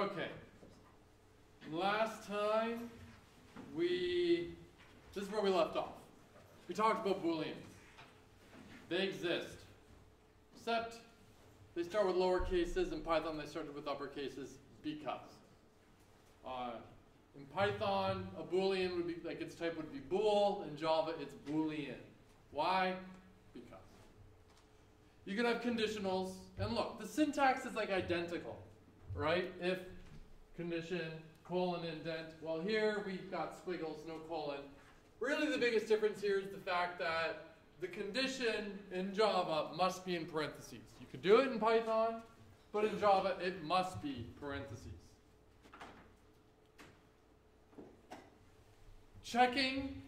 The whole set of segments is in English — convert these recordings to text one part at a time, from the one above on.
Okay. Last time this is where we left off. We talked about Booleans. They exist, except they start with lower cases. In Python, they started with upper cases because. In Python, a Boolean would be, like its type would be bool. In Java, it's Boolean. Why? Because. You can have conditionals, and look, the syntax is like identical, right? If, condition, colon, indent. Well, here we've got squiggles, no colon. Really the biggest difference here is the fact that the condition in Java must be in parentheses. You could do it in Python, but in Java it must be parentheses. Checking,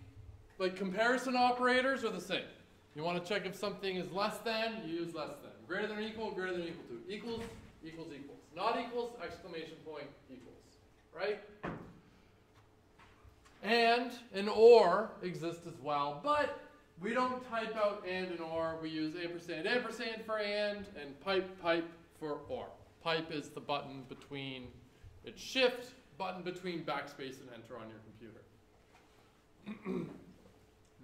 like comparison operators are the same. You want to check if something is less than, you use less than. Greater than or equal to. Equals, equals, equals. Not equals, exclamation point, equals. Right? And an or exists as well, but we don't type out and or. We use ampersand for and pipe for or. Pipe is the button between, it's shift button between backspace and enter on your computer.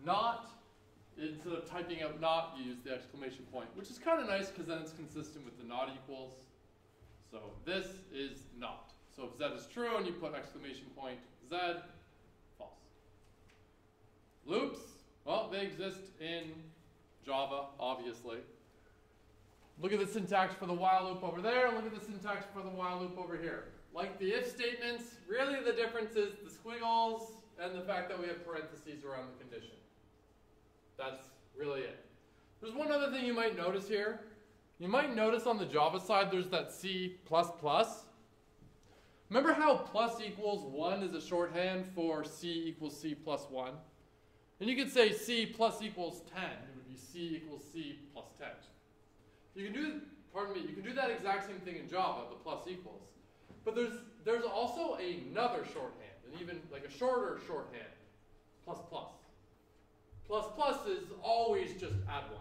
Not, instead of typing out not, you use the exclamation point, which is kind of nice because then it's consistent with the not equals. So this is not. So if Z is true and you put exclamation point Z, false. Loops, well, they exist in Java, obviously. Look at the syntax for the while loop over there, and look at the syntax for the while loop over here. Like the if statements, really the difference is the squiggles and the fact that we have parentheses around the condition. That's really it. There's one other thing you might notice here. You might notice on the Java side there's that C++. Remember how plus equals 1 is a shorthand for C equals C plus 1? And you could say C plus equals 10. It would be C equals C plus 10. You can do that exact same thing in Java, the plus equals. But there's also another shorthand, and even like a shorter shorthand, plus plus. Plus plus is always just add 1.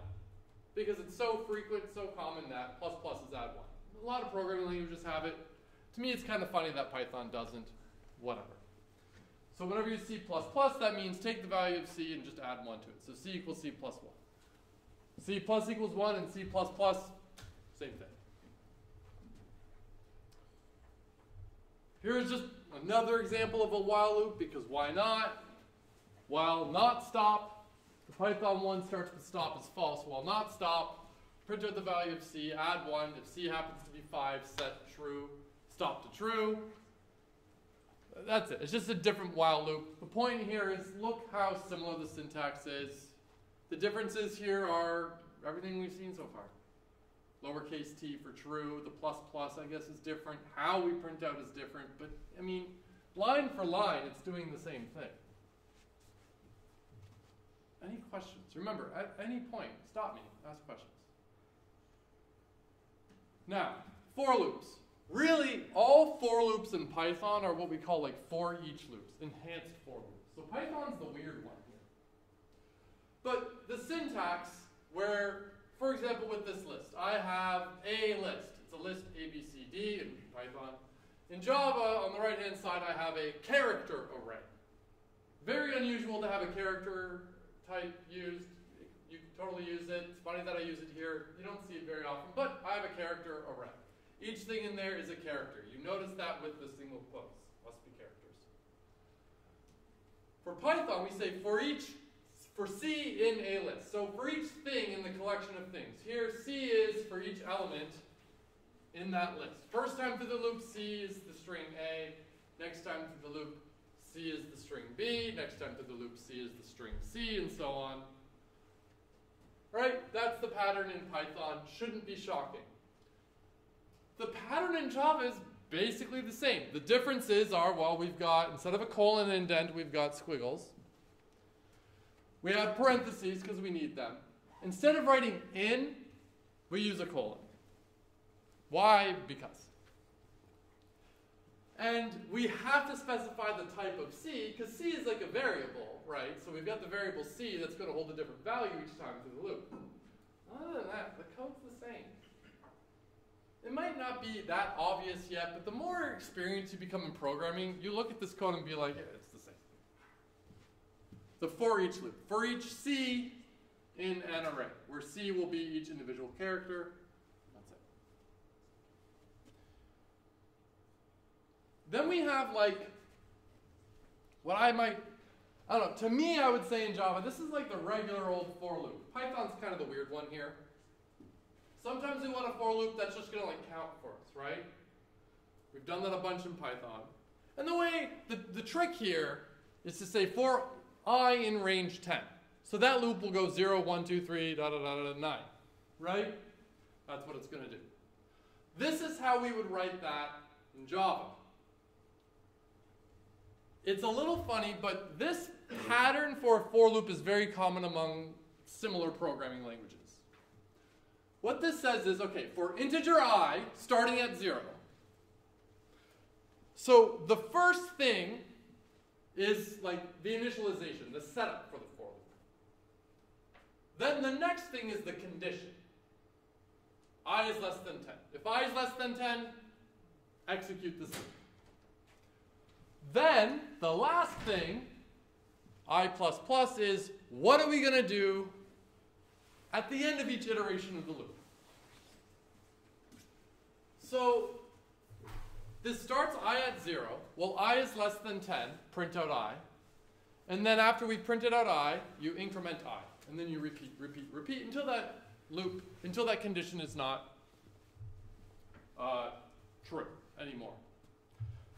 Because it's so frequent, so common that plus plus is add 1. A lot of programming languages have it. To me, it's kind of funny that Python doesn't. Whatever. So whenever you see plus plus, that means take the value of C and just add 1 to it. So C equals C plus 1. C plus equals 1 and C plus plus, same thing. Here's just another example of a while loop, because why not? While not stop, the Python one starts with stop is false. While not stop, print out the value of C, add 1. If C happens to be 5, set true, stop to true. That's it. It's just a different while loop. The point here is look how similar the syntax is. The differences here are everything we've seen so far. Lowercase t for true, the plus plus I guess is different. How we print out is different, but I mean, line for line, it's doing the same thing. Any questions? Remember, at any point, stop me, ask questions. Now, for loops. Really, all for loops in Python are what we call like for each loops, enhanced for loops. So Python's the weird one here. But the syntax where, for example, with this list, I have a list. It's a list A, B, C, D in Python. In Java, on the right-hand side, I have a character array. Very unusual to have a character type used. You can totally use it. It's funny that I use it here. You don't see it very often, but I have a character array. Each thing in there is a character. You notice that with the single quotes. Must be characters. For Python, we say for C in a list. So for each thing in the collection of things. Here, C is for each element in that list. First time through the loop, C is the string A. Next time through the loop, C is the string B. Next time through the loop, C is the string C, and so on. Right? That's the pattern in Python. Shouldn't be shocking. The pattern in Java is basically the same. The differences are, well, we've got, instead of a colon and indent, we've got squiggles. We have parentheses because we need them. Instead of writing in, we use a colon. Why? Because. And we have to specify the type of C, because C is like a variable, right? So we've got the variable C that's going to hold a different value each time through the loop. Other than that, the code's the same. it might not be that obvious yet, but the more experience you become in programming, you look at this code and be like, yeah, it's the same. The for each loop. For each C in an array, where C will be each individual character. That's it. Then we have like, what I don't know, to me I would say in Java, this is like the regular old for loop. Python's kind of the weird one here. Sometimes we want a for loop that's just going to like count for us, right? We've done that a bunch in Python. And the way, the trick here is to say for I in range 10. So that loop will go 0, 1, 2, 3, 9, right? That's what it's going to do. This is how we would write that in Java. It's a little funny, but this pattern for a for loop is very common among similar programming languages. What this says is, okay, for integer I, starting at 0. So the first thing is like the initialization, the setup for the for loop. Then the next thing is the condition. I is less than 10. If I is less than 10, execute this loop. Then the last thing, I++, is what are we going to do at the end of each iteration of the loop. So this starts I at 0. Well, I is less than 10, print out I. And then after we printed out I, you increment I. And then you repeat, repeat, repeat until that loop, until that condition is not true anymore.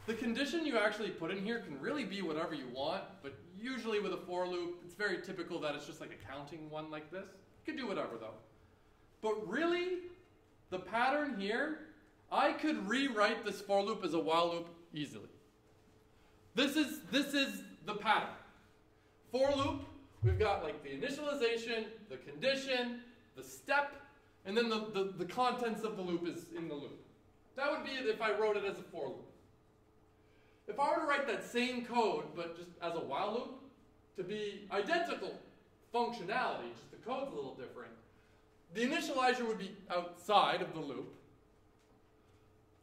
The condition you actually put in here can really be whatever you want, but usually with a for loop, it's very typical that it's just like a counting one like this. You could do whatever though. But really, the pattern here, I could rewrite this for loop as a while loop easily. This is the pattern. For loop, we've got like the initialization, the condition, the step, and then the contents of the loop is in the loop. That would be it if I wrote it as a for loop. If I were to write that same code, but just as a while loop, to be identical functionality, just the code's a little different, the initializer would be outside of the loop.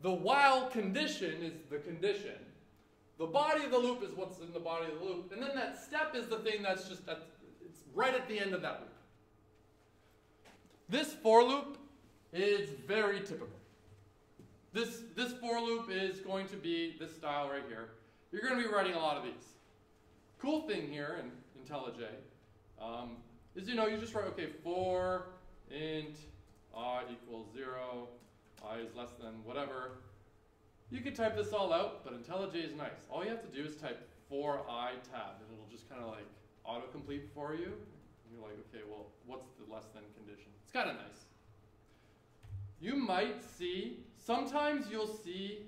The while condition is the condition. The body of the loop is what's in the body of the loop. And then that step is the thing that's just, it's right at the end of that loop. This for loop is very typical. This for loop is going to be this style right here. You're going to be writing a lot of these. Cool thing here in IntelliJ is, you just write, okay, for int I equals 0, I is less than whatever. You could type this all out, but IntelliJ is nice. All you have to do is type for I tab, and it'll just kind of like autocomplete for you. And you're like, okay, well, what's the less than condition? It's kind of nice. You might see, sometimes you'll see,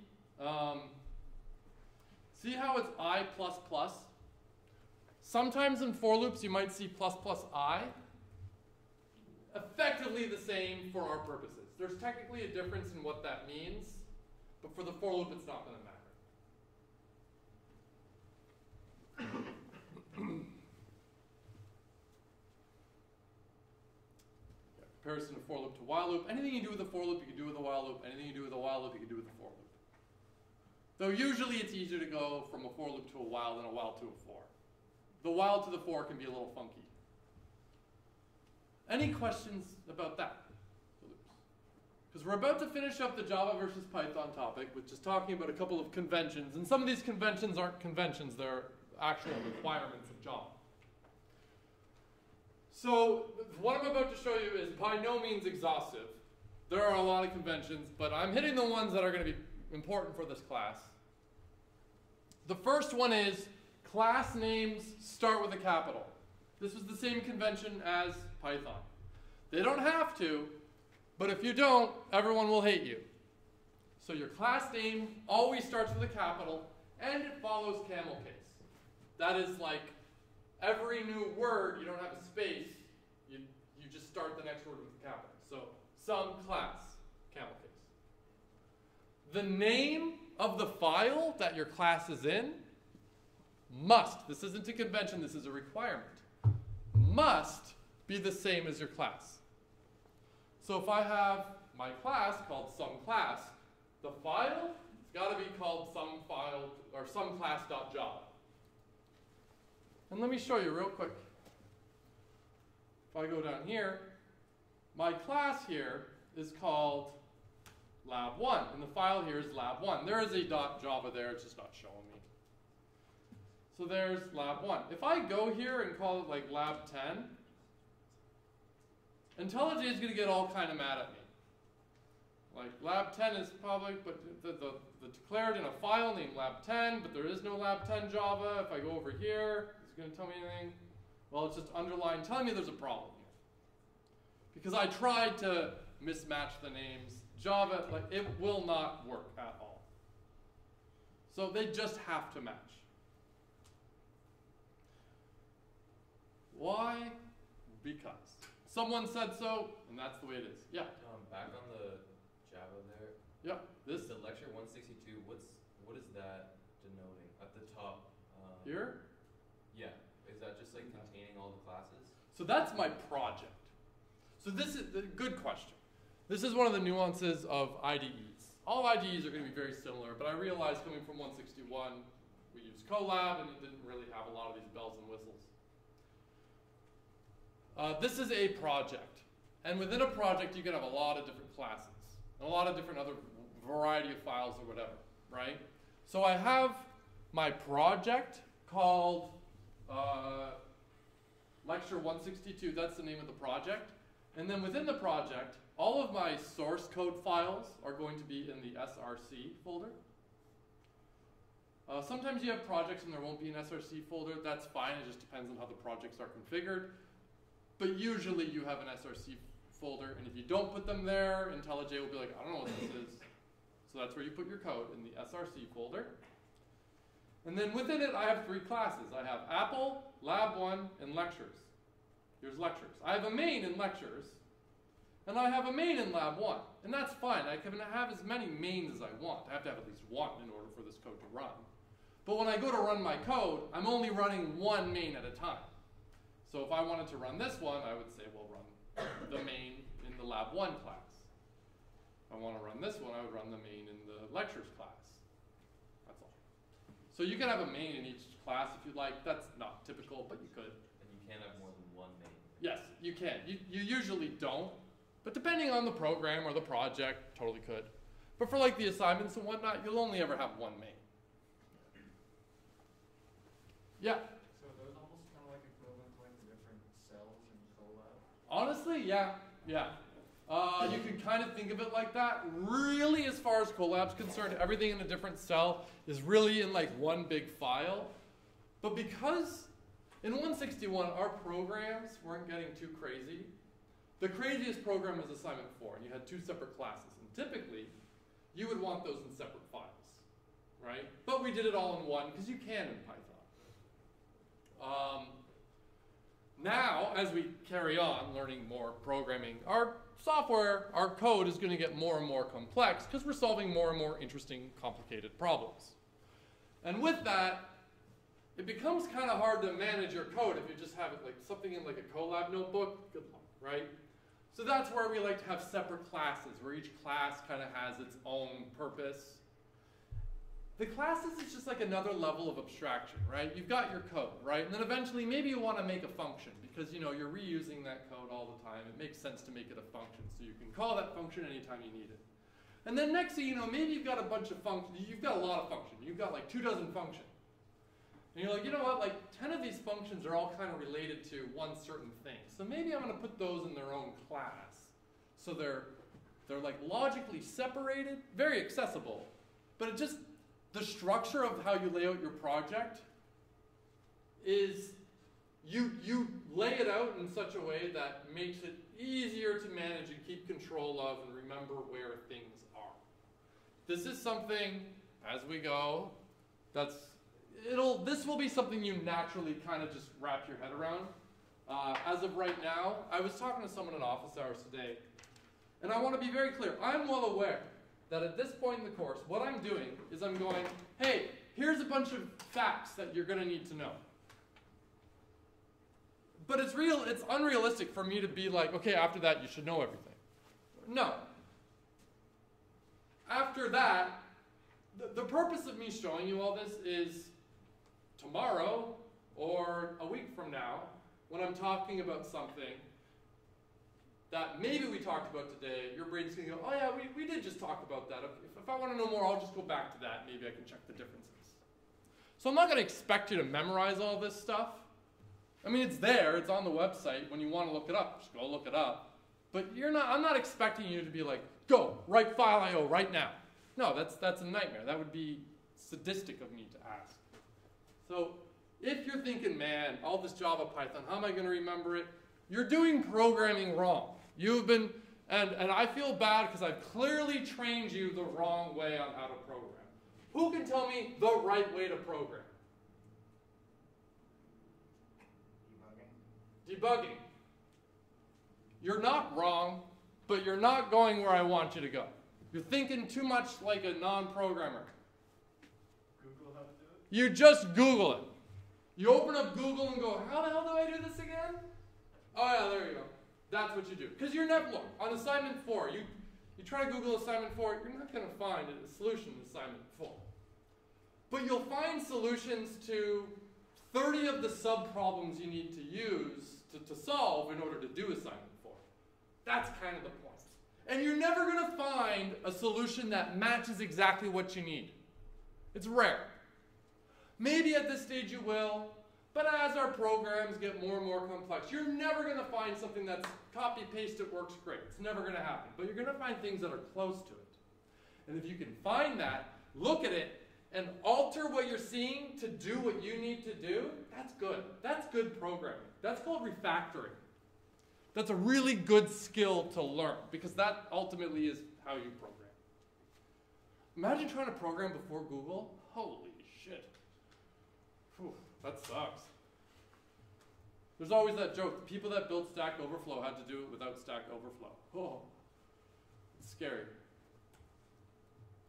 see how it's I++? Sometimes in for loops you might see ++I. Effectively the same for our purposes. There's technically a difference in what that means, but for the for loop it's not going to matter. Comparison of for loop to while loop. Anything you do with a for loop, you can do with a while loop. Anything you do with a while loop, you can do with a for loop. Though usually it's easier to go from a for loop to a while than a while to a for. The while to the for can be a little funky. Any questions about that? Because we're about to finish up the Java versus Python topic, which is talking about a couple of conventions. And some of these conventions aren't conventions, they're actual requirements of Java. So what I'm about to show you is by no means exhaustive. There are a lot of conventions, but I'm hitting the ones that are going to be important for this class. The first one is class names start with a capital. This was the same convention as Python. They don't have to, but if you don't, everyone will hate you. So your class name always starts with a capital, and it follows camel case. That is like every new word, you don't have a space, you just start the next word with a capital. So some class, camel case. The name of the file that your class is in must, this isn't a convention, this is a requirement, must be the same as your class. So if I have my class called SomeClass. The file, it's got to be called SomeFile or SomeClass.java. And let me show you real quick. If I go down here, my class here is called lab1, and the file here is lab1. There is a .java there, it's just not showing me. So there's lab1. If I go here and call it like lab10, IntelliJ is going to get all kind of mad at me. Like lab10 is public, but the declared in a file named lab10, but there is no lab10 Java. If I go over here, is it going to tell me anything? Well, it's just underlined, telling me there's a problem here. Because I tried to mismatch the names. Java, like, it will not work at all. So they just have to match. Why? Because someone said so, and that's the way it is. Yeah. Back on the Java there. Yeah. This the lecture 162. What is that denoting at the top? Here. Yeah. Is that just like containing all the classes? So that's my project. So this is a good question. This is one of the nuances of IDEs. All IDEs are going to be very similar, but I realized coming from 161, we used Colab, and it didn't really have a lot of these bells and whistles. This is a project. And within a project, you can have a lot of different classes, and a lot of different other variety of files or whatever, right? So I have my project called Lecture 162. That's the name of the project. And then within the project, all of my source code files are going to be in the SRC folder. Sometimes you have projects and there won't be an SRC folder. That's fine. It just depends on how the projects are configured. But usually you have an SRC folder, and if you don't put them there, IntelliJ will be like, I don't know what this is. So that's where you put your code, in the SRC folder. And then within it, I have 3 classes. I have Apple, Lab1, and Lectures. Here's Lectures. I have a main in Lectures, and I have a main in Lab1. And that's fine. I can have as many mains as I want. I have to have at least one in order for this code to run. But when I go to run my code, I'm only running one main at a time. So if I wanted to run this one, I would say, well, run the main in the Lab1 class. If I want to run this one, I would run the main in the Lectures class. That's all. So you can have a main in each class if you'd like. That's not typical, but you could. And you can't have more than one main. Yes, you can. You usually don't. But depending on the program or the project, totally could. But for like the assignments and whatnot, you'll only ever have one main. Yeah? So are those almost kind of like equivalent to like the different cells in Colab? Honestly, yeah. You can kind of think of it like that. Really, as far as Colab's concerned, everything in a different cell is really in like one big file. But because in 161, our programs weren't getting too crazy, the craziest program was assignment 4, and you had 2 separate classes. And typically, you would want those in separate files, right? But we did it all in one, because you can in Python. Now, as we carry on learning more programming, our software, our code is going to get more and more complex because we're solving more and more interesting, complicated problems. And with that, it becomes kind of hard to manage your code if you just have it like something in like a Colab notebook. Good luck, right? So that's where we like to have separate classes, where each class kind of has its own purpose. The classes is just like another level of abstraction, right? You've got your code, right? And then eventually maybe you want to make a function because you're reusing that code all the time. It makes sense to make it a function, so you can call that function anytime you need it. And then next thing you know, maybe you've got a bunch of functions. You've got a lot of functions. You've got like 24 functions. And you're like, you know what, like 10 of these functions are all kind of related to one certain thing. So maybe I'm going to put those in their own class. So they're like logically separated, very accessible, but it just, the structure of how you lay out your project is you lay it out in such a way that makes it easier to manage and keep control of and remember where things are. This is something, as we go, this will be something you naturally kind of just wrap your head around. As of right now, I was talking to someone in office hours today, and I want to be very clear. I'm well aware that at this point in the course, what I'm doing is I'm going, hey, here's a bunch of facts that you're going to need to know. But it's unrealistic for me to be like, okay, after that you should know everything. No. after that, the purpose of me showing you all this is tomorrow or a week from now, when I'm talking about something that maybe we talked about today, your brain's going to go, oh yeah, we did just talk about that. If I want to know more, I'll just go back to that. Maybe I can check the differences. So I'm not going to expect you to memorize all this stuff. I mean, it's there. It's on the website. When you want to look it up, just go look it up. But I'm not expecting you to be like, go, write file IO right now. No, that's a nightmare. That would be sadistic of me to ask. So if you're thinking, man, all this Java, Python, how am I going to remember it? You're doing programming wrong. You've been, and I feel bad because I've clearly trained you the wrong way on how to program. Who can tell me the right way to program? Debugging. You're not wrong, but you're not going where I want you to go. You're thinking too much like a non-programmer. Google how to do it? You just Google it. You open up Google and go, how the hell do I do this again? Oh yeah, there you go. That's what you do. Because you're never, look, on assignment 4, you try to Google assignment 4, you're not going to find a solution to assignment 4. But you'll find solutions to 30 of the sub-problems you need to use to solve in order to do assignment 4. That's kind of the point. And you're never going to find a solution that matches exactly what you need. It's rare. Maybe at this stage you will, but as our programs get more and more complex, you're never going to find something that's copy-paste, it works great. It's never going to happen. But you're going to find things that are close to it. And if you can find that, look at it, and alter what you're seeing to do what you need to do, that's good. That's good programming. That's called refactoring. That's a really good skill to learn, because that ultimately is how you program. Imagine trying to program before Google. Holy shit. Whew, that sucks. There's always that joke. The people that built Stack Overflow had to do it without Stack Overflow. Oh, it's scary.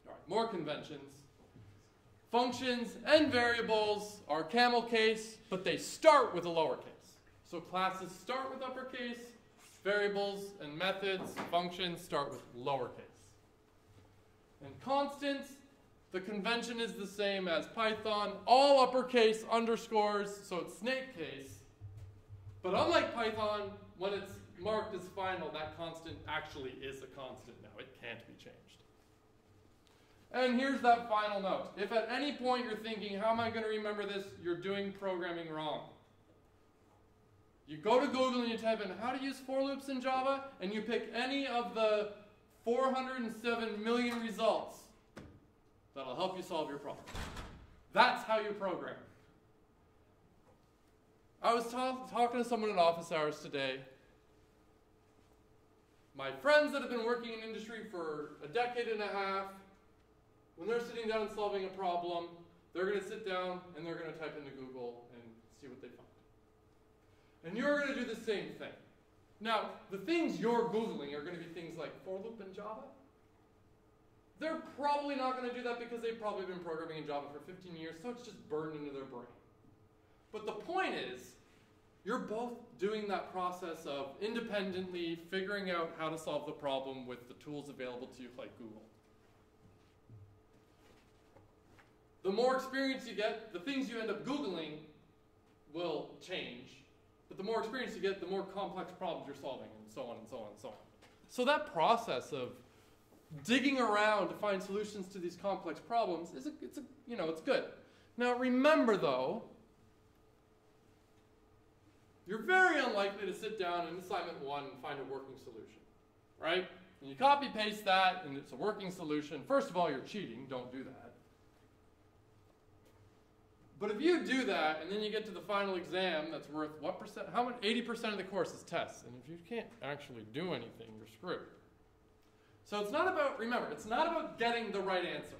All right, more conventions. Functions and variables are camel case, but they start with a lowercase. So classes start with uppercase, variables and methods, functions start with lowercase. And constants, the convention is the same as Python, all uppercase underscores, so it's snake case. But unlike Python, when it's marked as final, that constant actually is a constant now. It can't be changed. And here's that final note. If at any point you're thinking, how am I going to remember this? You're doing programming wrong. You go to Google and you type in how to use for loops in Java, and you pick any of the 407 million results that'll help you solve your problem. That's how you program. I was talking to someone in office hours today. My friends that have been working in industry for a decade and a half, when they're sitting down and solving a problem, they're going to sit down and they're going to type into Google and see what they find. And you're going to do the same thing. Now, the things you're Googling are going to be things like for loop in Java. They're probably not going to do that because they've probably been programming in Java for 15 years, so it's just burned into their brain. But the point is, you're both doing that process of independently figuring out how to solve the problem with the tools available to you like Google. The more experience you get, the things you end up Googling will change. But the more experience you get, the more complex problems you're solving, and so on and so on and so on. So that process of digging around to find solutions to these complex problems it's good. Now remember though, you're very unlikely to sit down in assignment 1 and find a working solution, right? And you copy paste that and it's a working solution. First of all, you're cheating. Don't do that. But if you do that, and then you get to the final exam that's worth what percent? How much? 80% of the course is tests. And if you can't actually do anything, you're screwed. So it's not about, remember, it's not about getting the right answer.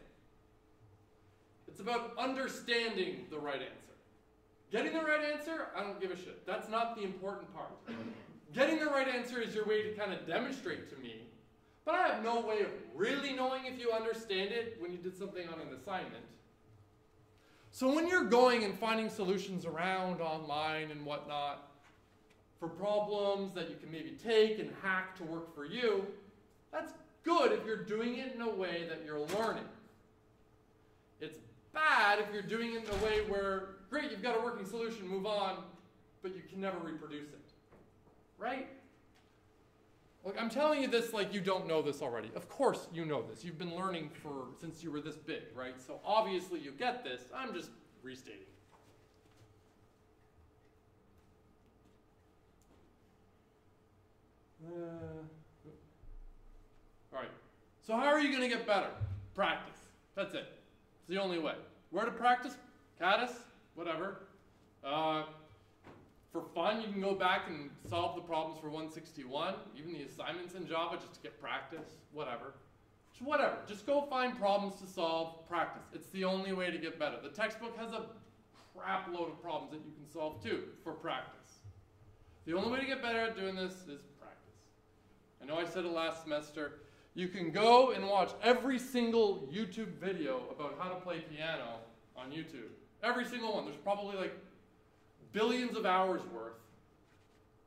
It's about understanding the right answer. Getting the right answer, I don't give a shit. That's not the important part. Getting the right answer is your way to kind of demonstrate to me. But I have no way of really knowing if you understand it when you did something on an assignment. So when you're going and finding solutions around online and whatnot for problems that you can maybe take and hack to work for you, that's good if you're doing it in a way that you're learning. It's bad if you're doing it in a way where, great, you've got a working solution, move on, but you can never reproduce it. Right? Look, I'm telling you this like you don't know this already. Of course you know this. You've been learning since you were this big, right? So obviously you get this. I'm just restating. All right. So how are you going to get better? Practice. That's it. It's the only way. Where to practice? Caddis, whatever. For fun, you can go back and solve the problems for 161, even the assignments in Java just to get practice, whatever. Just whatever. Just go find problems to solve, practice. It's the only way to get better. The textbook has a crap load of problems that you can solve too for practice. The only way to get better at doing this is practice. I know I said it last semester. You can go and watch every single YouTube video about how to play piano on YouTube. Every single one. There's probably like billions of hours worth.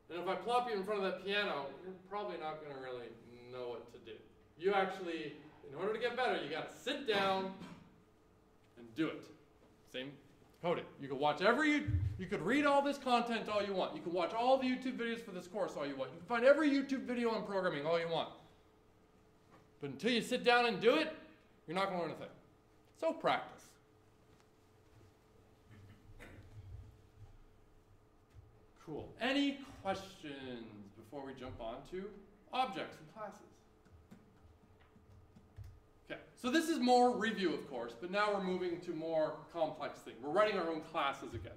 And if I plop you in front of that piano, you're probably not going to really know what to do. You actually, in order to get better, you got to sit down and do it. Same coding. You could watch you could read all this content all you want. You can watch all the YouTube videos for this course all you want. You can find every YouTube video on programming all you want. But until you sit down and do it, you're not going to learn a thing. So practice. Cool. Any questions before we jump on to objects and classes? Okay, so this is more review, of course, but now we're moving to more complex things. We're writing our own classes again.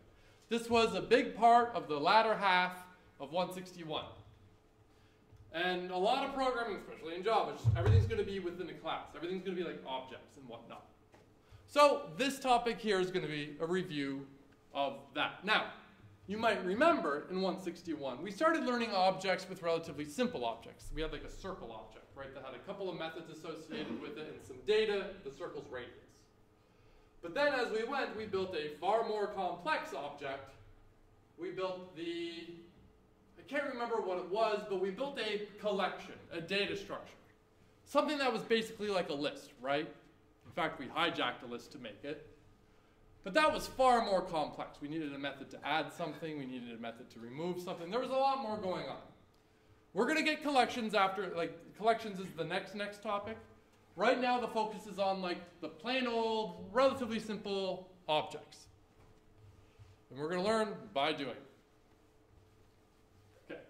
This was a big part of the latter half of 161. And a lot of programming, especially in Java, everything's going to be within a class. Everything's going to be like objects and whatnot. So this topic here is going to be a review of that. Now, you might remember in 161, we started learning objects with relatively simple objects. We had like a circle object, right, that had a couple of methods associated with it and some data, the circle's radius. But then as we went, we built a far more complex object. We built I can't remember what it was, but we built a collection, a data structure. Something that was basically like a list, right? In fact, we hijacked a list to make it. But that was far more complex. We needed a method to add something. We needed a method to remove something. There was a lot more going on. We're going to get collections after, collections is the next topic. Right now, the focus is on the plain old, relatively simple objects. And we're going to learn by doing. Okay.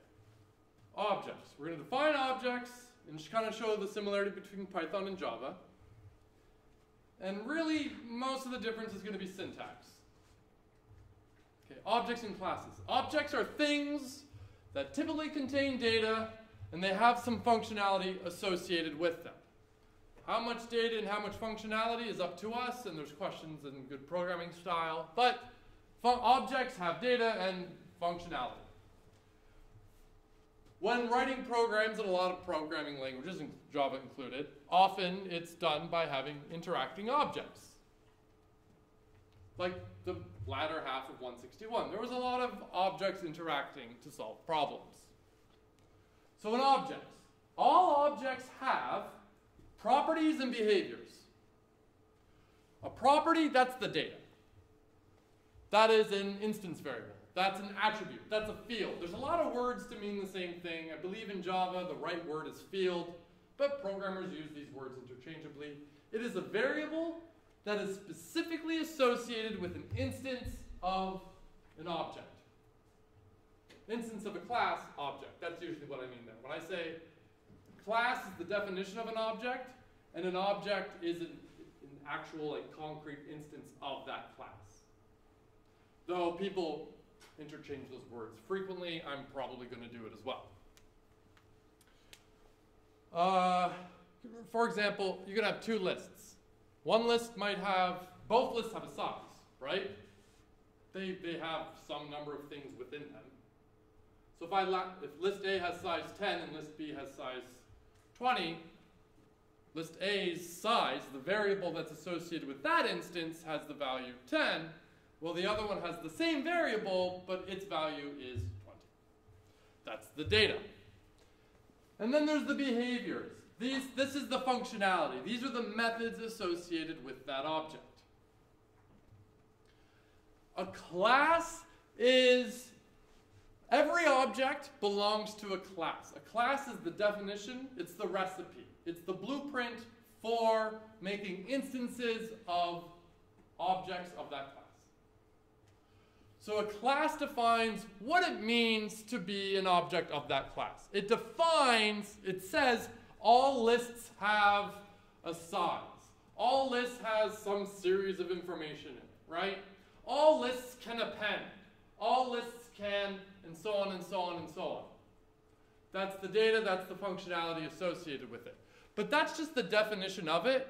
Objects. We're going to define objects and just kind of show the similarity between Python and Java. And really, most of the difference is going to be syntax. Okay, objects and classes. Objects are things that typically contain data, and they have some functionality associated with them. How much data and how much functionality is up to us, and there's questions in good programming style, but objects have data and functionality. When writing programs in a lot of programming languages, and Java included, often it's done by having interacting objects. Like the latter half of 161. There was a lot of objects interacting to solve problems. So in objects, all objects have properties and behaviors. A property, that's the data. That is an instance variable. That's an attribute. That's a field. There's a lot of words to mean the same thing. I believe in Java, the right word is field, but programmers use these words interchangeably. It is a variable that is specifically associated with an instance of an object. Instance of a class, object. That's usually what I mean there. When I say class is the definition of an object, and an object is an actual concrete instance of that class. Though people interchange those words frequently, I'm probably going to do it as well. For example, you can have two lists. One list might have, both lists have a size, right? They have some number of things within them. So if list A has size 10 and list B has size 20, list A's size, the variable that's associated with that instance, has the value 10, well, the other one has the same variable, but its value is 20. That's the data. And then there's the behaviors. This is the functionality. These are the methods associated with that object. A class is, every object belongs to a class. A class is the definition, it's the recipe. It's the blueprint for making instances of objects of that class. So a class defines what it means to be an object of that class. It defines, it says, all lists have a size. All lists has some series of information in it, right? All lists can append. All lists can, and so on and so on and so on. That's the data, that's the functionality associated with it. But that's just the definition of it.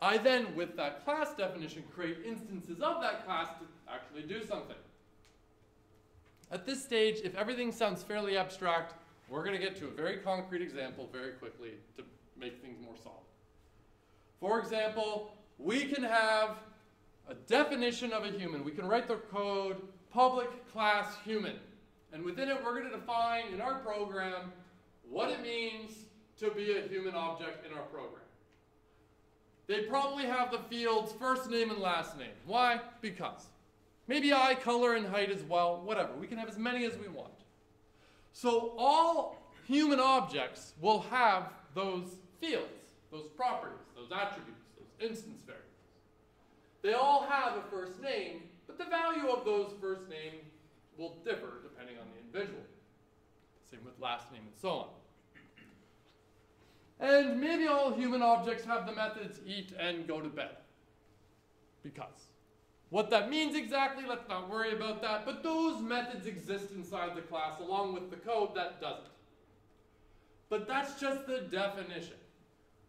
I then, with that class definition, create instances of that class to actually do something. At this stage, if everything sounds fairly abstract, we're going to get to a very concrete example very quickly to make things more solid. For example, we can have a definition of a human. We can write the code public class human. And within it, we're going to define in our program what it means to be a human object in our program. They probably have the fields first name and last name. Why? Because. Maybe eye color and height as well, whatever. We can have as many as we want. So all human objects will have those fields, those properties, those attributes, those instance variables. They all have a first name, but the value of those first names will differ depending on the individual. Same with last name and so on. And maybe all human objects have the methods eat and go to bed. Because. What that means exactly, let's not worry about that, but those methods exist inside the class along with the code that doesn't. But that's just the definition.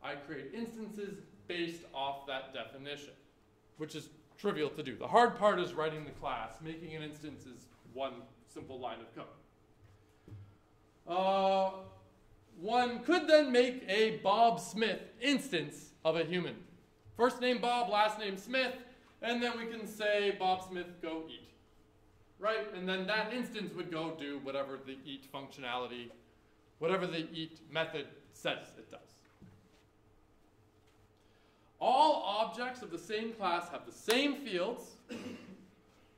I create instances based off that definition, which is trivial to do. The hard part is writing the class. Making an instance is one simple line of code. One could then make a Bob Smith instance of a human. First name Bob, last name Smith, and then we can say Bob Smith go eat. Right? And then that instance would go do whatever the eat functionality, whatever the eat method says it does. All objects of the same class have the same fields,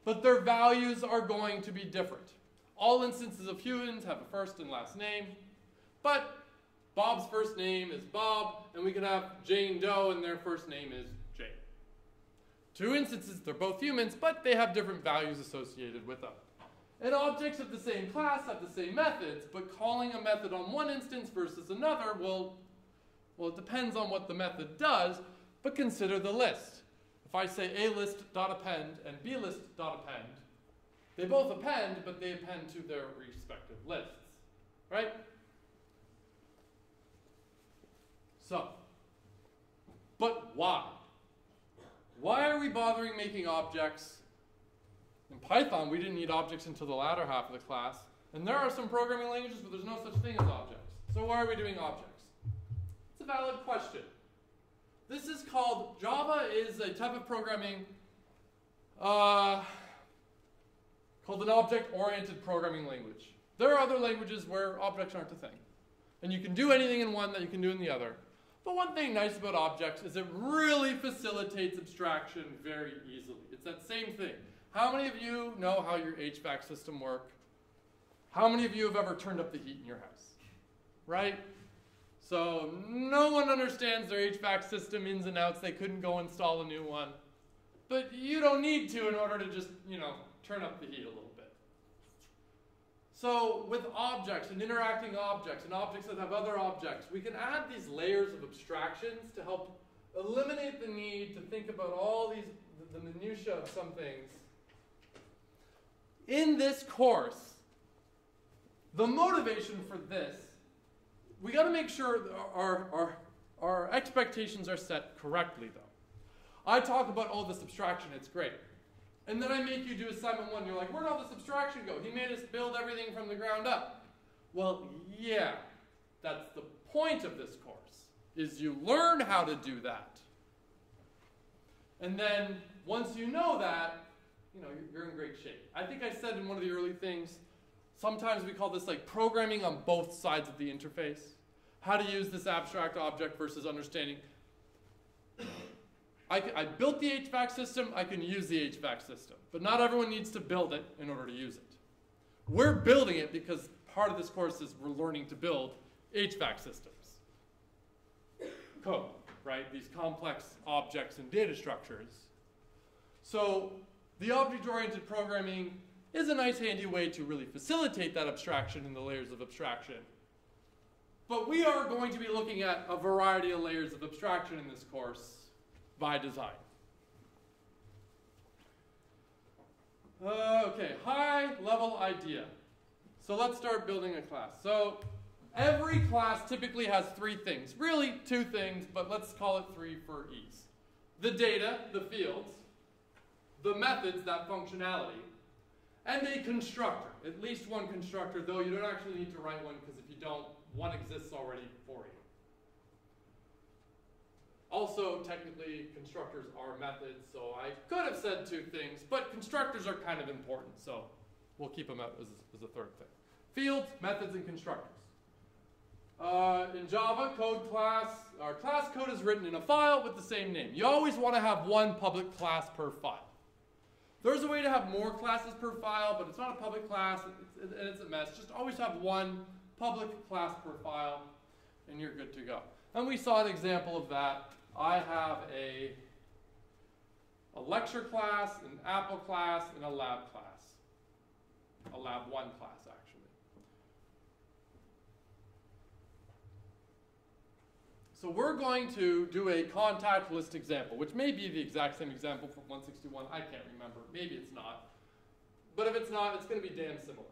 but their values are going to be different. All instances of humans have a first and last name, but Bob's first name is Bob, and we can have Jane Doe, and their first name is Jane. Two instances, they're both humans, but they have different values associated with them. And objects of the same class have the same methods, but calling a method on one instance versus another, well, it depends on what the method does, but consider the list. If I say alist.append and blist.append, they both append, but they append to their respective lists, right? So, but why? Why are we bothering making objects? In Python, we didn't need objects until the latter half of the class. And there are some programming languages where there's no such thing as objects. So why are we doing objects? It's a valid question. This is called, Java is a type of programming called an object-oriented programming language. There are other languages where objects aren't a thing. And you can do anything in one that you can do in the other. But one thing nice about objects is it really facilitates abstraction very easily. It's that same thing. How many of you know how your HVAC system works? How many of you have ever turned up the heat in your house? Right? So no one understands their HVAC system ins and outs. They couldn't go install a new one. But you don't need to in order to just, turn up the heat a little bit. So with objects and interacting objects and objects that have other objects, we can add these layers of abstractions to help eliminate the need to think about all these, the minutiae of some things. In this course, the motivation for this, we got to make sure our expectations are set correctly, though. I talk about all this abstraction, it's great. And then I make you do assignment 1, you're like, where'd all this abstraction go? He made us build everything from the ground up. Well, yeah, that's the point of this course, is you learn how to do that. And then, once you know that, you're in great shape. I think I said in one of the early things, sometimes we call this like programming on both sides of the interface. how to use this abstract object versus understanding. I built the HVAC system, I can use the HVAC system, but not everyone needs to build it in order to use it. We're building it because part of this course is we're learning to build HVAC systems. Code, right? These complex objects and data structures. So the object-oriented programming is a nice handy way to really facilitate that abstraction in the layers of abstraction. But we are going to be looking at a variety of layers of abstraction in this course by design. Okay, high-level idea. So let's start building a class. So every class typically has three things. Really, two things, but let's call it three for ease. The data, the fields, the methods, that functionality, and a constructor. At least one constructor, though you don't actually need to write one, because if you don't, one exists already for you. Also, technically, constructors are methods, so I could have said two things, but constructors are kind of important, so we'll keep them out as a third thing. Fields, methods, and constructors. In Java, code class, our class code is written in a file with the same name. You always want to have one public class per file. There's a way to have more classes per file, but it's not a public class, and it's a mess. Just always have one public class per file, and you're good to go. And we saw an example of that. I have a lecture class, an Apple class, and a lab class. A lab 1 class, actually. So we're going to do a contact list example, which may be the exact same example from 161. I can't remember. Maybe it's not. But if it's not, it's going to be damn similar.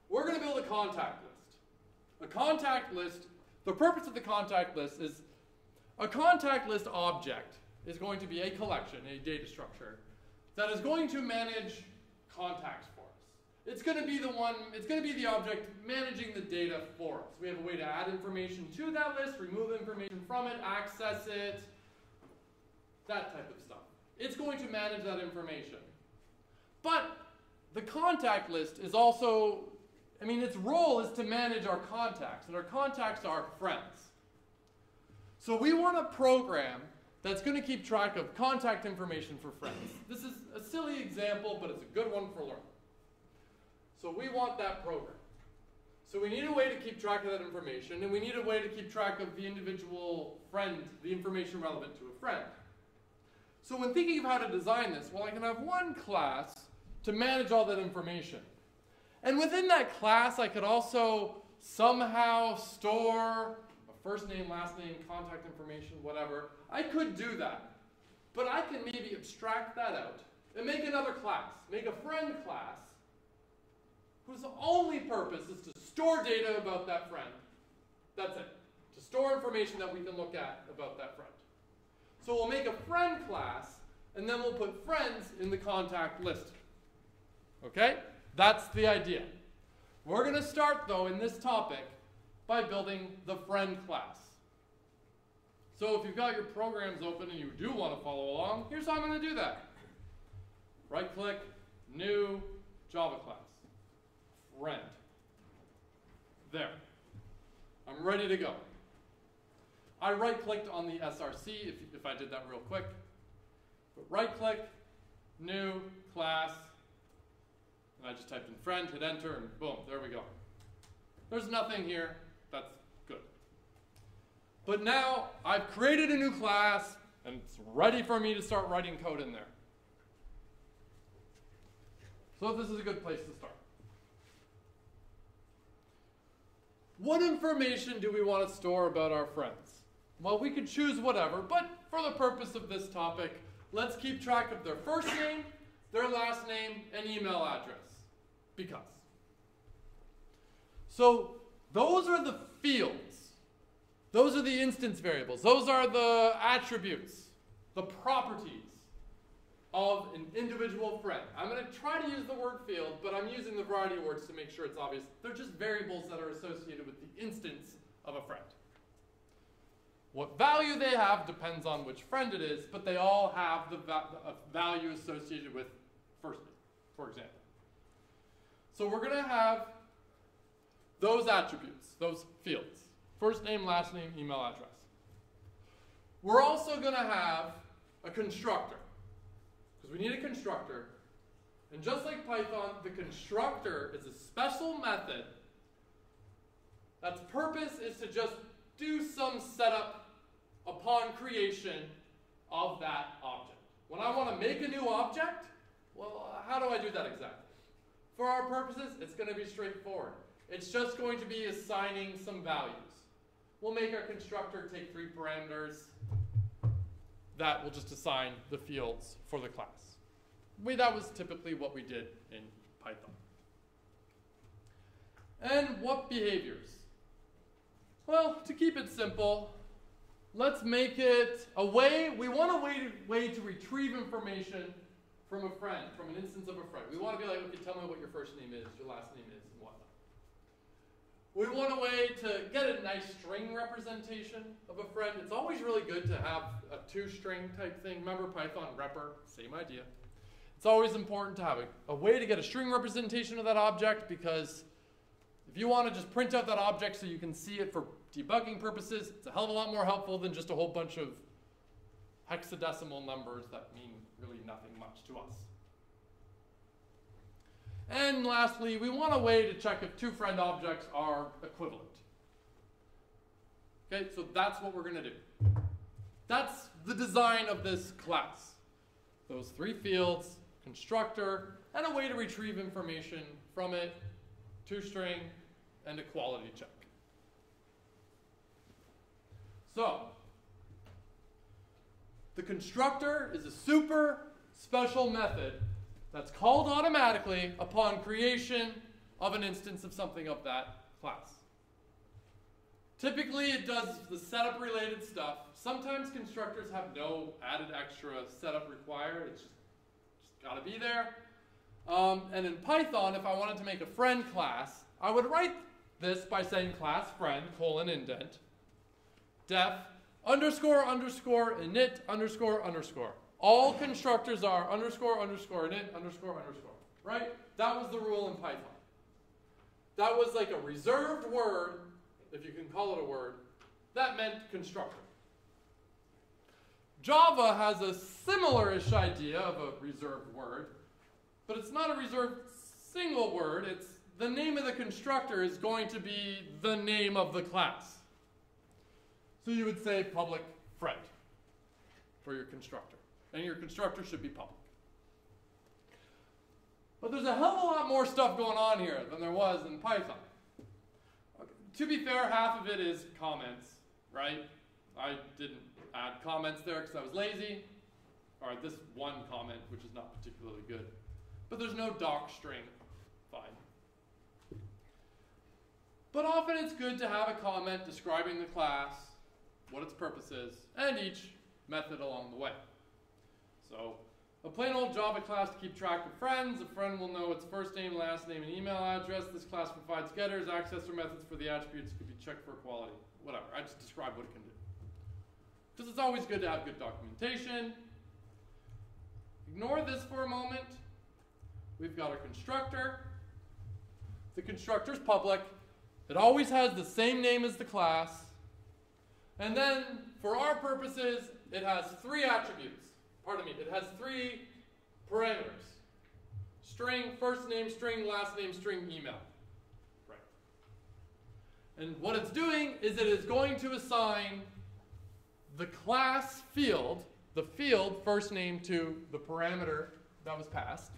We're going to build a contact list. A contact list, the purpose of the contact list is a contact list object is going to be a collection, a data structure, that is going to manage contacts for us. It's going to be the object managing the data for us. We have a way to add information to that list, remove information from it, access it, that type of stuff. It's going to manage that information. But the contact list is also, its role is to manage our contacts, and our contacts are friends. So we want a program that's going to keep track of contact information for friends. This is a silly example, but it's a good one for learning. So we want that program. So we need a way to keep track of that information, and we need a way to keep track of the individual friend, the information relevant to a friend. So when thinking of how to design this, well, I can have one class to manage all that information. And within that class, I could also somehow store first name, last name, contact information, whatever. I could do that. But I can maybe abstract that out and make another class, make a friend class, whose only purpose is to store data about that friend. That's it. To store information that we can look at about that friend. So we'll make a friend class, and then we'll put friends in the contact list. Okay? That's the idea. We're going to start, though, in this topic by building the friend class. So if you've got your programs open and you do want to follow along, here's how I'm going to do that. Right-click, New, Java class, friend. There. I'm ready to go. I right-clicked on the SRC, if I did that real quick. But right-click, New, Class, and I just typed in friend, hit enter, and boom, there we go. There's nothing here. That's good. But now I've created a new class, and it's ready for me to start writing code in there. So this is a good place to start. What information do we want to store about our friends? Well, we could choose whatever, but for the purpose of this topic, let's keep track of their first name, their last name, and email address. Because. So those are the fields. Those are the instance variables. Those are the attributes, the properties of an individual friend. I'm going to try to use the word field, but I'm using the variety of words to make sure it's obvious. They're just variables that are associated with the instance of a friend. What value they have depends on which friend it is, but they all have the value associated with first name, for example. So we're going to have those attributes, those fields. First name, last name, email address. We're also going to have a constructor, because we need a constructor. And just like Python, the constructor is a special method that's purpose is to just do some setup upon creation of that object. When I want to make a new object, well, how do I do that exactly? For our purposes, it's going to be straightforward. It's just going to be assigning some values. We'll make our constructor take 3 parameters. That will just assign the fields for the class. That was typically what we did in Python. And what behaviors? Well, to keep it simple, let's make it a way. We want a way to retrieve information from a friend, from an instance of a friend. We want to be like, okay, tell me what your first name is, your last name is, and whatnot. We want a way to get a nice string representation of a friend. It's always really good to have a 2-string type thing. Remember Python repr, same idea. It's always important to have a way to get a string representation of that object, because if you want to just print out that object so you can see it for debugging purposes, it's a hell of a lot more helpful than just a whole bunch of hexadecimal numbers that mean really nothing much to us. And lastly, we want a way to check if 2 friend objects are equivalent. Okay, so that's what we're going to do. That's the design of this class. Those 3 fields, constructor, and a way to retrieve information from it, 2-string, and a quality check. So, the constructor is a super special method that's called automatically upon creation of an instance of something of that class. Typically, it does the setup related stuff. Sometimes constructors have no added extra setup required. It's just got to be there. And in Python, if I wanted to make a friend class, I would write this by saying class friend, :indent, def, underscore, underscore, init, underscore, underscore. All constructors are underscore, underscore, init, underscore, underscore. Right? That was the rule in Python. That was like a reserved word, if you can call it a word, that meant constructor. Java has a similar-ish idea of a reserved word, but it's not a reserved single word. It's the name of the constructor is going to be the name of the class. So you would say public friend for your constructor. And your constructor should be public. But there's a hell of a lot more stuff going on here than there was in Python. Okay. To be fair, half of it is comments, right? I didn't add comments there because I was lazy. Or this one comment, which is not particularly good. But there's no doc string. Fine. But often it's good to have a comment describing the class, what its purpose is, and each method along the way. So, a plain old Java class to keep track of friends. A friend will know its first name, last name, and email address. This class provides getters, accessor methods for the attributes. Could be checked for equality. Whatever. I just describe what it can do. Because it's always good to have good documentation. Ignore this for a moment. We've got our constructor. The constructor's public. It always has the same name as the class. And then, for our purposes, it has 3 attributes. Pardon me, it has 3 parameters. String, first name, string, last name, string, email. Right. And what it's doing is it is going to assign the class field, the field first name, to the parameter that was passed.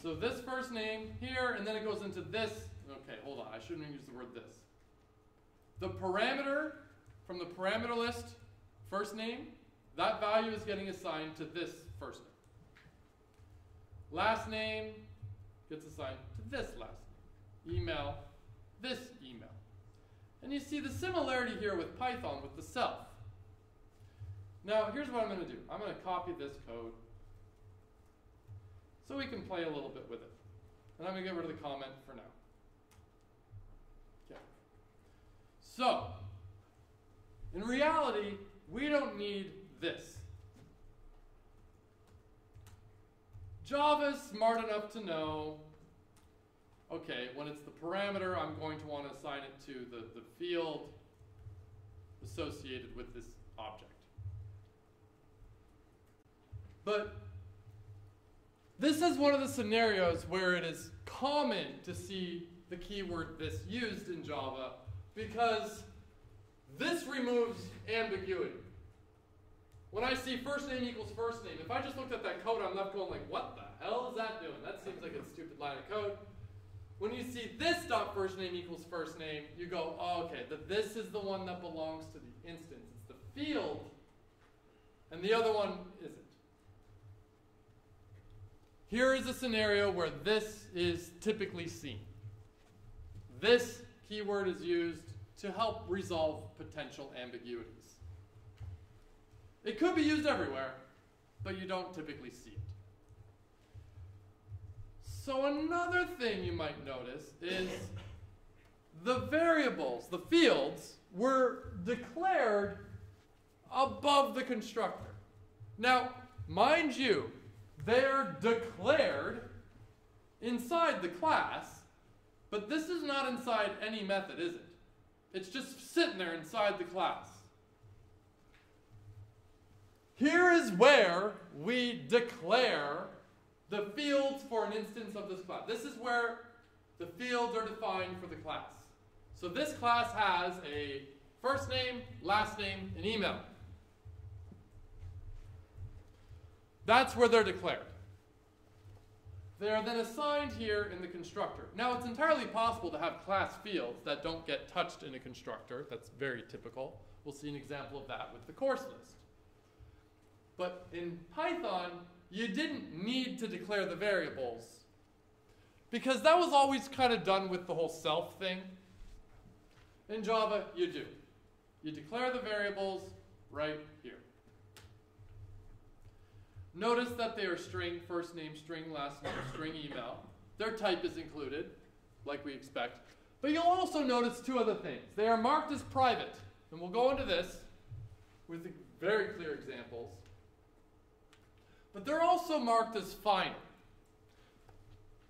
So this first name here, and then it goes into this. Okay, hold on, I shouldn't use the word this. The parameter from the parameter list, first name, that value is getting assigned to this first name. Last name gets assigned to this last name. Email, this email. And you see the similarity here with Python with the self. Now, here's what I'm going to do. I'm going to copy this code so we can play a little bit with it. And I'm going to get rid of the comment for now. Okay. So, in reality, we don't need this. Java's smart enough to know okay, when it's the parameter, I'm going to want to assign it to the field associated with this object. But this is one of the scenarios where it is common to see the keyword this used in Java because this removes ambiguity. When I see first name equals first name, if I just looked at that code, I'm left going like, what the hell is that doing? That seems like a stupid line of code. When you see this dot first name equals first name, you go, oh, okay, this is the one that belongs to the instance. It's the field, and the other one isn't. Here is a scenario where this is typically seen. This keyword is used to help resolve potential ambiguities. It could be used everywhere, but you don't typically see it. So another thing you might notice is the variables, the fields, were declared above the constructor. Now, mind you, they're declared inside the class, but this is not inside any method, is it? It's just sitting there inside the class. Here is where we declare the fields for an instance of this class. This is where the fields are defined for the class. So this class has a first name, last name, and email. That's where they're declared. They are then assigned here in the constructor. Now, it's entirely possible to have class fields that don't get touched in a constructor. That's very typical. We'll see an example of that with the course list. But in Python, you didn't need to declare the variables because that was always kind of done with the whole self thing. In Java, you do. You declare the variables right here. Notice that they are string, first name, string, last name, string, email. Their type is included, like we expect. But you'll also notice two other things. They are marked as private, and we'll go into this with very clear examples. But they're also marked as final.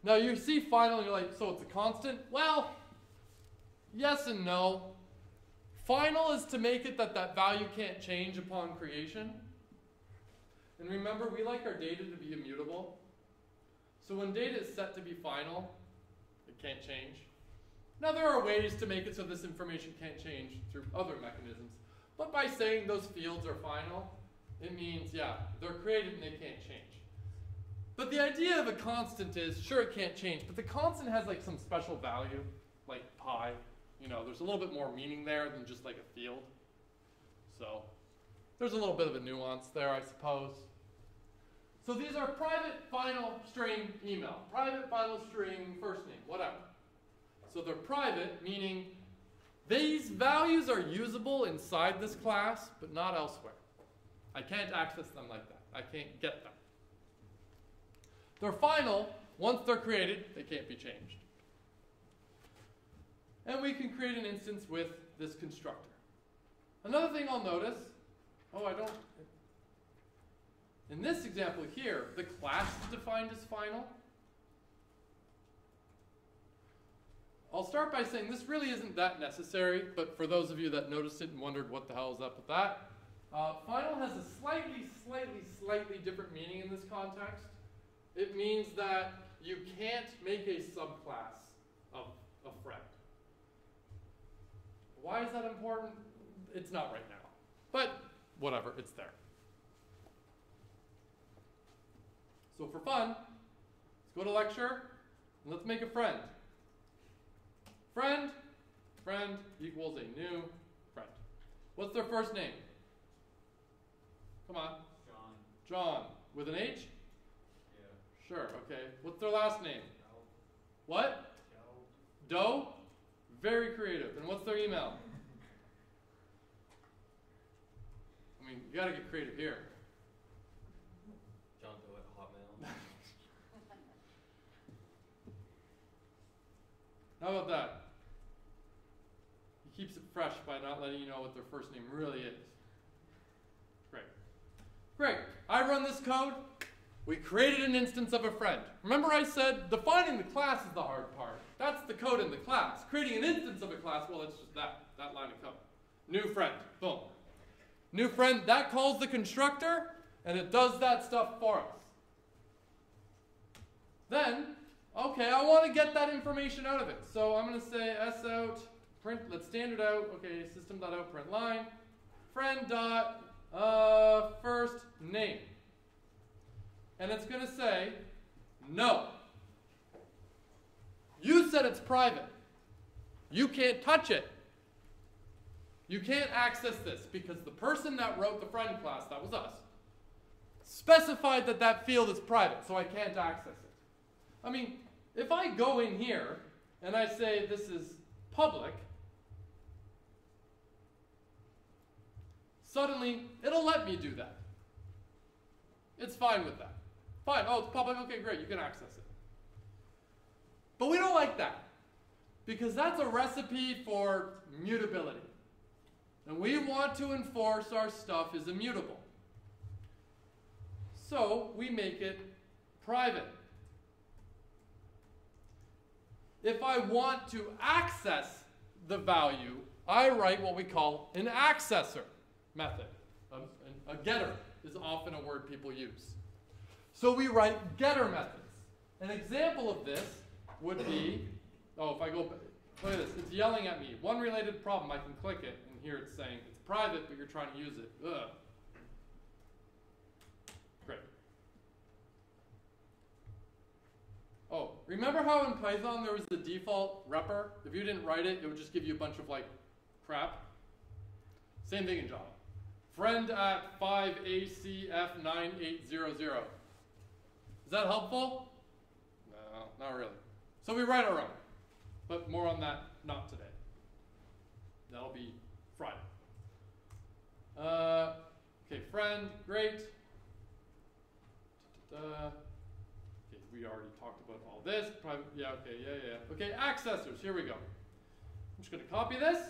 Now you see final and you're like, so it's a constant? Well, yes and no. Final is to make it that that value can't change upon creation. And remember, we like our data to be immutable. So when data is set to be final, it can't change. Now there are ways to make it so this information can't change through other mechanisms. But by saying those fields are final, it means, yeah, they're created and they can't change. But the idea of a constant is, sure, it can't change, but the constant has like some special value, like pi. You know, there's a little bit more meaning there than just like a field. So there's a little bit of a nuance there, I suppose. So these are private final string email, private final string first name, whatever. So they're private, meaning these values are usable inside this class, but not elsewhere. I can't access them like that. I can't get them. They're final. Once they're created, they can't be changed. And we can create an instance with this constructor. Another thing I'll notice, in this example here, the class is defined as final. I'll start by saying this really isn't that necessary, but for those of you that noticed it and wondered what the hell is up with that, final has a slightly different meaning in this context. It means that you can't make a subclass of a friend. Why is that important? It's not right now, but whatever, it's there. So for fun, let's go to lecture, and let's make a friend. Friend equals a new friend. What's their first name? Come on. John. With an H? Yeah. Sure, okay. What's their last name? Doe. What? Doe? Very creative. And what's their email? I mean, you gotta get creative here. John Doe at Hotmail. How about that? He keeps it fresh by not letting you know what their first name really is. Great. I run this code, We created an instance of a friend. Remember I said defining the class is the hard part. That's the code in the class. Creating an instance of a class, well, it's just that line of code. New friend, boom. New friend, that calls the constructor, and it does that stuff for us. Then, okay, I want to get that information out of it. So I'm going to say sout, print, let's standard out, okay, system.out print line, friend dot first name. And it's going to say, no. You said it's private. You can't touch it. You can't access this because the person that wrote the friend class, that was us, specified that that field is private, so I can't access it. I mean, if I go in here and I say this is public, suddenly it'll let me do that. It's fine with that. Fine, oh, it's public, okay, great, you can access it. But we don't like that because that's a recipe for mutability. And we want to enforce our stuff is immutable. So we make it private. If I want to access the value, I write what we call an accessor method. A getter is often a word people use. So we write getter methods. An example of this would be, oh, if I go, look at this, it's yelling at me. One related problem, I can click it, and here it's saying it's private, but you're trying to use it. Ugh. Great. Oh, remember how in Python there was the default repr? If you didn't write it, it would just give you a bunch of like crap. Same thing in Java. Friend at 5ACF9800. Is that helpful? No, not really. So we write our own, but more on that not today. That'll be Friday. Okay, friend, great. Okay, we already talked about all this. Private, yeah, okay, yeah. Okay, accessors, here we go. I'm just going to copy this.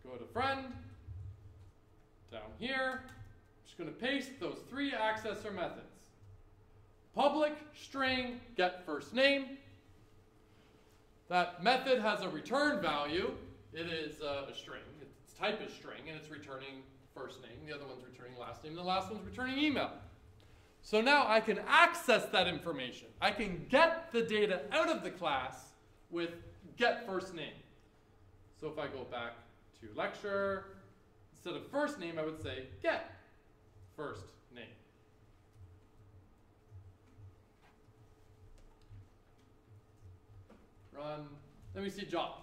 Go to friend. Down here. I'm just going to paste those three accessor methods. Public string get first name. That method has a return value. It is a string. Its type is string, and it's returning first name. The other one's returning last name. The last one's returning email. So now I can access that information. I can get the data out of the class with get first name. So if I go back to lecture, instead of first name, I would say get first name. Run. Then we see job.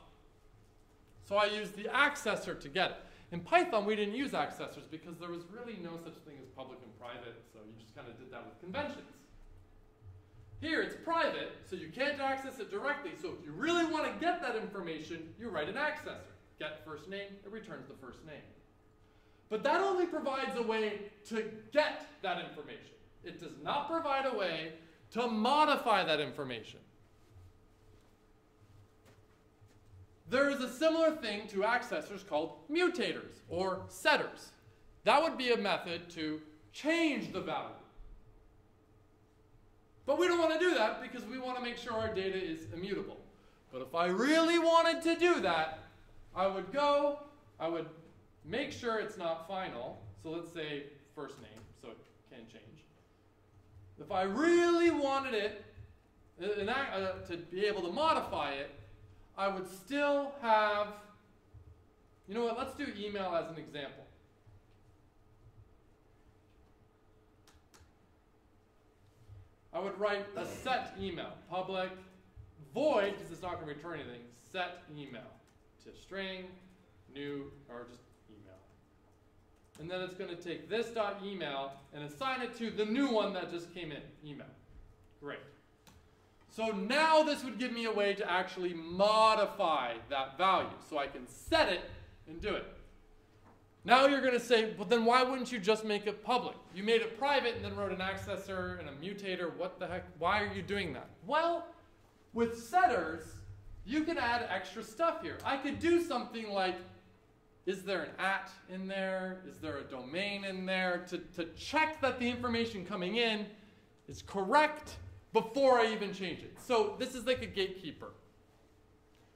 So I use the accessor to get it. In Python, we didn't use accessors because there was really no such thing as public and private, so you just kind of did that with conventions. Here, it's private, so you can't access it directly, so if you really want to get that information, you write an accessor. Get first name, it returns the first name. But that only provides a way to get that information. It does not provide a way to modify that information. There is a similar thing to accessors called mutators or setters. That would be a method to change the value. But we don't want to do that because we want to make sure our data is immutable. But if I really wanted to do that, I would make sure it's not final. So let's say first name, so it can change. If I really wanted it to be able to modify it, I would still have, you know what, let's do email as an example. I would write a set email, public, void, because it's not going to return anything, set email to string, new, or just email. And then it's going to take this dot email and assign it to the new one that just came in, email. Great. So now this would give me a way to actually modify that value. So I can set it and do it. Now you're going to say, well then why wouldn't you just make it public? You made it private and then wrote an accessor and a mutator. What the heck? Why are you doing that? Well, with setters, you can add extra stuff here. I could do something like is there an at in there? Is there a domain in there? To check that the information coming in is correct before I even change it. So this is like a gatekeeper.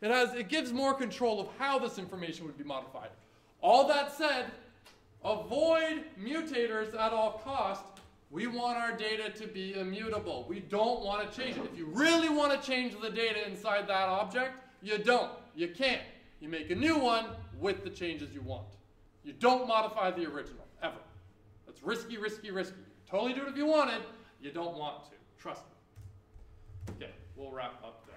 It gives more control of how this information would be modified. All that said, avoid mutators at all cost. We want our data to be immutable. We don't want to change it. If you really want to change the data inside that object, you don't. You can't. You make a new one with the changes you want. You don't modify the original, ever. That's risky, risky, risky. Totally do it if you wanted. You don't want to. Trust me. Okay, we'll wrap up there.